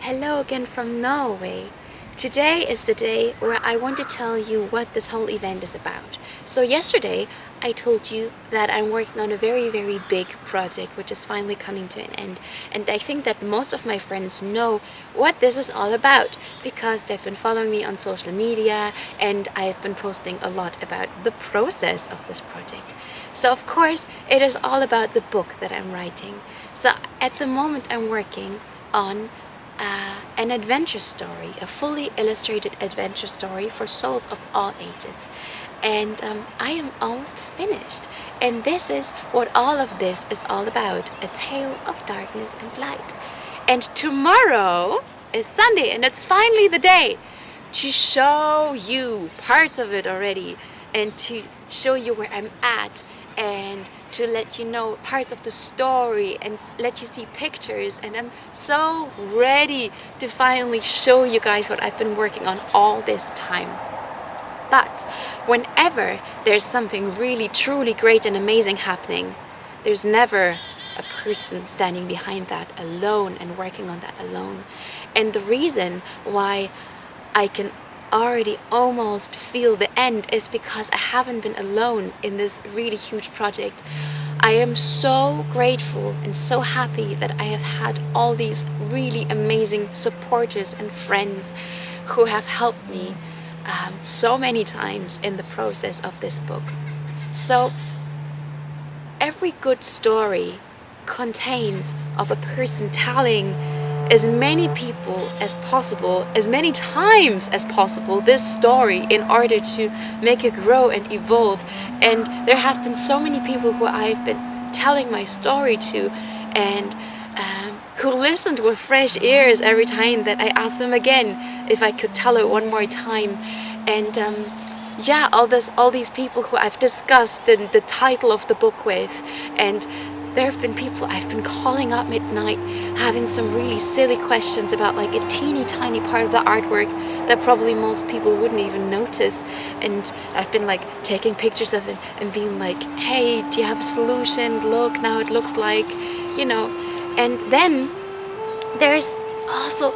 Hello again from Norway. Today is the day where I want to tell you what this whole event is about. So yesterday I told you that I'm working on a very big project which is finally coming to an end, and I think that most of my friends know what this is all about because they've been following me on social media and I've been posting a lot about the process of this project. So of course it is all about the book that I'm writing. So at the moment I'm working on an adventure story, a fully illustrated adventure story for souls of all ages. And I am almost finished. And this is what all of this is all about, a tale of darkness and light. And tomorrow is Sunday, and it's finally the day to show you parts of it already and to show you where I'm at and to let you know parts of the story and let you see pictures. And I'm so ready to finally show you guys what I've been working on all this time. But whenever there's something really truly great and amazing happening, there's never a person standing behind that alone and working on that alone. And the reason why I can already almost feel the end is because I haven't been alone in this really huge project. I am so grateful and so happy that I have had all these really amazing supporters and friends who have helped me so many times in the process of this book. So every good story contains of a person telling as many people as possible, as many times as possible, this story in order to make it grow and evolve. And there have been so many people who I've been telling my story to and who listened with fresh ears every time that I asked them again if I could tell it one more time. And yeah, all these people who I've discussed the title of the book with, and there have been people I've been calling up midnight having some really silly questions about like a teeny tiny part of the artwork that probably most people wouldn't even notice, and I've been like taking pictures of it and being like, hey, do you have a solution? Look, now it looks like, you know. And then there's also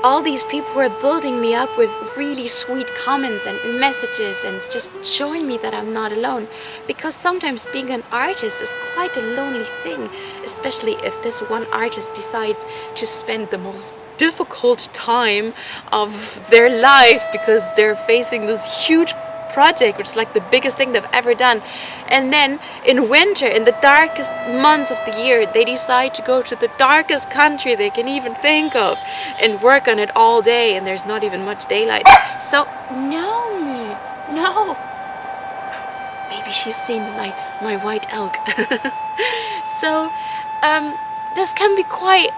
all these people who are building me up with really sweet comments and messages and just showing me that I'm not alone. Because sometimes being an artist is quite a lonely thing, especially if this one artist decides to spend the most difficult time of their life because they're facing this huge project, which is like the biggest thing they've ever done. And then in winter, in the darkest months of the year, they decide to go to the darkest country they can even think of and work on it all day, and there's not even much daylight. So no, maybe she's seen my white elk. So this can be quite,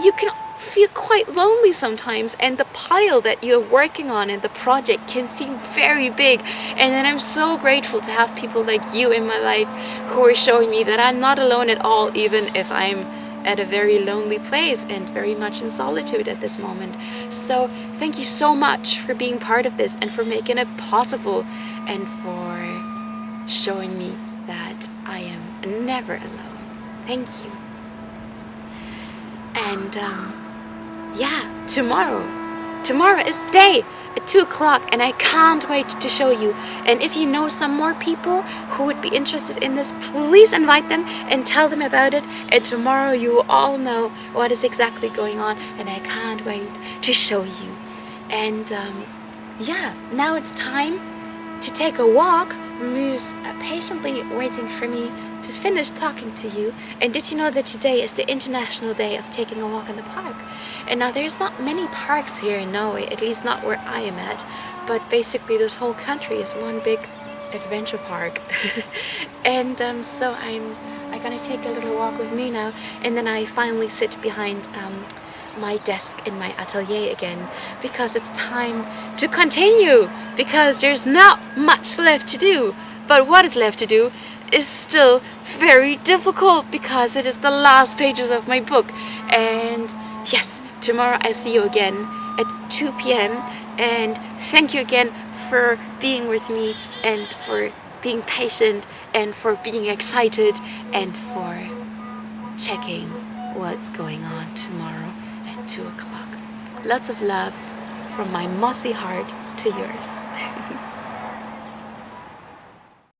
you can feel quite lonely sometimes, and the pile that you're working on in the project can seem very big. And then I'm so grateful to have people like you in my life who are showing me that I'm not alone at all, even if I'm at a very lonely place and very much in solitude at this moment. So thank you so much for being part of this and for making it possible and for showing me that I am never alone. Thank you. And yeah, tomorrow is the day at 2 o'clock, and I can't wait to show you. And if you know some more people who would be interested in this, please invite them and tell them about it. And tomorrow you will all know what is exactly going on, and I can't wait to show you. And yeah, now it's time to take a walk. Moose patiently waiting for me to finish talking to you. And did you know that today is the International Day of taking a walk in the park? And now there's not many parks here in Norway, at least not where I am at, but basically this whole country is one big adventure park. And so I'm gonna take a little walk with me now, and then I finally sit behind my desk in my atelier again, because it's time to continue, because there's not much left to do. But what is left to do is still very difficult, because it is the last pages of my book. And yes, tomorrow I'll see you again at 2 p.m. and thank you again for being with me and for being patient and for being excited and for checking what's going on tomorrow at 2 o'clock. Lots of love from my mossy heart to yours.